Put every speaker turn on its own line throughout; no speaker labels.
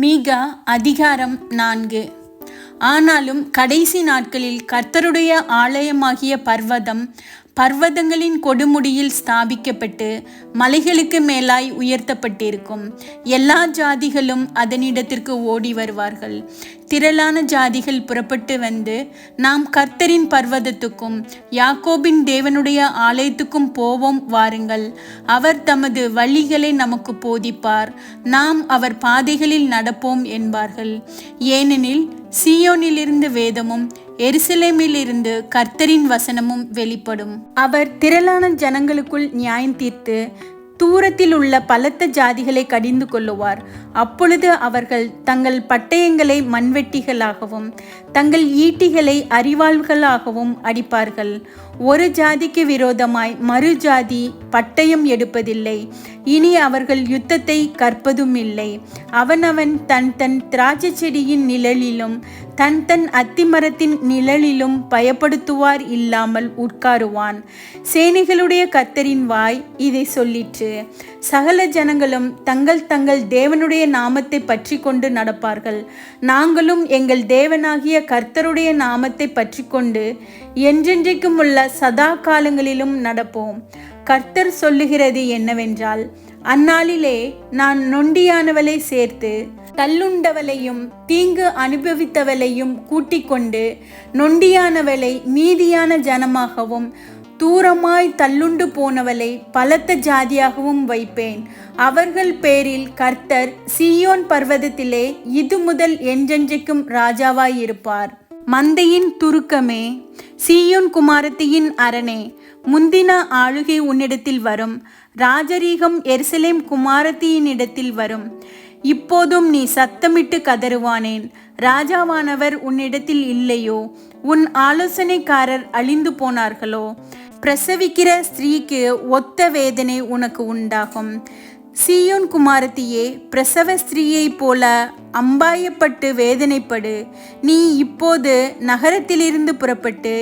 மீகா அதிகாரம் 4. ஆனாலும் கடைசி நாட்களில் கர்த்தருடைய ஆலயமாகிய பர்வதங்களின் கொடுமுடியில் ஸ்தாபிக்கப்பட்டு மலைகளுக்கு மேலாய் உயர்த்தப்பட்டிருக்கும். எல்லா ஜாதிகளும் அதனிடத்திற்கு ஓடி வருவார்கள். திரளான ஜாதிகள் புறப்பட்டு வந்து, நாம் கர்த்தரின் பர்வதத்துக்கும் யாக்கோபின் தேவனுடைய ஆலயத்துக்கும் போவோம் வாருங்கள். அவர் தமது வழிகளை நமக்கு போதிப்பார், நாம் அவர் பாதைகளில் நடப்போம் என்பார்கள். ஏனெனில் சீயோனிலிருந்து வேதமும் எருசலேமிலிருந்து கர்த்தரின் வசனமும் வெளிப்படும். அவர் திரளான ஜனங்களுக்குள் நியாயம் தீர்த்து தூரத்தில் உள்ள பலத்த ஜாதிகளை கடிந்து கொள்ளுவார். அப்பொழுது அவர்கள் தங்கள் பட்டயங்களை மண்வெட்டிகளாகவும் தங்கள் ஈட்டிகளை அரிவாள்களாகவும் அடிப்பார்கள். ஒரு ஜாதிக்கு விரோதமாய் மறு ஜாதி பட்டயம் எடுப்பதில்லை. இனி அவர்கள் யுத்தத்தை கற்பதும் இல்லை. அவனவன் தன் தன் திராட்சை செடியின் நிழலிலும் தன் தன் அத்திமரத்தின் நிழலிலும் பயப்படுத்துவார் இல்லாமல் உட்காருவான். சேனைகளுடைய கர்த்தரின் வாய் இதை சொல்லிற்று. சகல ஜனங்களும் தங்கள் தங்கள் தேவனுடைய நாமத்தை பற்றி கொண்டு நடப்பார்கள். நாங்களும் எங்கள் தேவனாகிய கர்த்தருடைய நாமத்தை பற்றி கொண்டு என்றென்றைக்கும் உள்ள சதா காலங்களிலும் நடப்போம். கர்த்தர் சொல்லுகிறது என்னவென்றால், அந்நாளிலே நான் நொண்டியானவளை சேர்த்து தள்ளுண்டவளையும் தீங்கு அனுபவித்தவளையும் கூட்டிக் கொண்டு நொண்டியானவளை மீதியான ஜனமாகவும் தூரமாய் தள்ளுண்டு போனவளை பலத்த ஜாதியாகவும் வைப்பேன். அவர்கள் பேரில் கர்த்தர் சீயோன் பர்வதத்திலே இது முதல் என்றென்றைக்கும் ராஜாவாயிருப்பார். மந்தையின் துருக்கமே, சீயோன் குமாரத்தியின் அரணே, முந்தின ஆளுகை உன்னிடத்தில் வரும். ராஜரீகம் எருசலேம் குமாரத்தியினிடத்தில் வரும். இப்போதும் நீ சத்தமிட்டு கதறுவானேன்? ராஜாவானவர் உன்னிடத்தில் இல்லையோ? உன் ஆலோசனைக்காரர் அழிந்து போனார்களோ? பிரசவிக்கிற ஸ்திரீக்கு ஒத்த வேதனை உனக்கு உண்டாகும். சீயோன் குமாரத்தியே, பிரசவ ஸ்திரீயைப் போல அம்பாயப்பட்டு வேதனைப்படு. நீ இப்போது நகரத்திலிருந்து புறப்பட்டு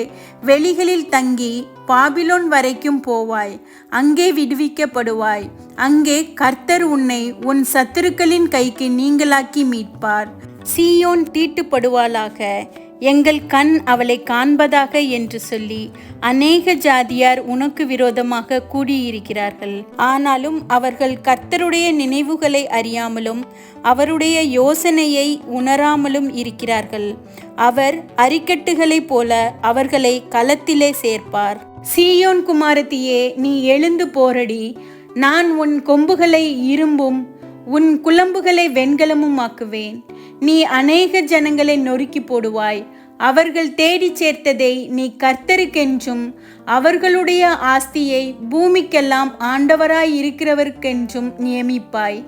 வெளிகளில் தங்கி பாபிலோன் வரைக்கும் போவாய். அங்கே விடுவிக்கப்படுவாய். அங்கே கர்த்தர் உன்னை உன் சத்துருக்களின் கைக்கு நீங்களாக்கி மீட்பார். சீயோன் தீட்டுப்படுவாளாக, எங்கள் கண் அவளை காண்பதாக என்று சொல்லி அநேக ஜாதியார் உனக்கு விரோதமாக கூடியிருக்கிறார்கள். ஆனாலும் அவர்கள் கர்த்தருடைய நினைவுகளை அறியாமலும் அவருடைய யோசனையை உணராமலும் இருக்கிறார்கள். அவர் அரிக்கட்டுகளைப் போல அவர்களை களத்திலே சேர்ப்பார். சீயோன் குமாரத்தியே, நீ எழுந்து போரடி. நான் உன் கொம்புகளை இரும்பும் உன் குளம்புகளை வெண்கலமும் ஆக்குவேன். நீ அநேக ஜனங்களை நொறுக்கி போடுவாய். அவர்கள் தேடி சேர்த்ததை நீ கர்த்தருக்கென்றும் அவர்களுடைய ஆஸ்தியை பூமிக்கெல்லாம் ஆண்டவராய் இருக்கிறவர்க்கென்றும் நியமிப்பாய்.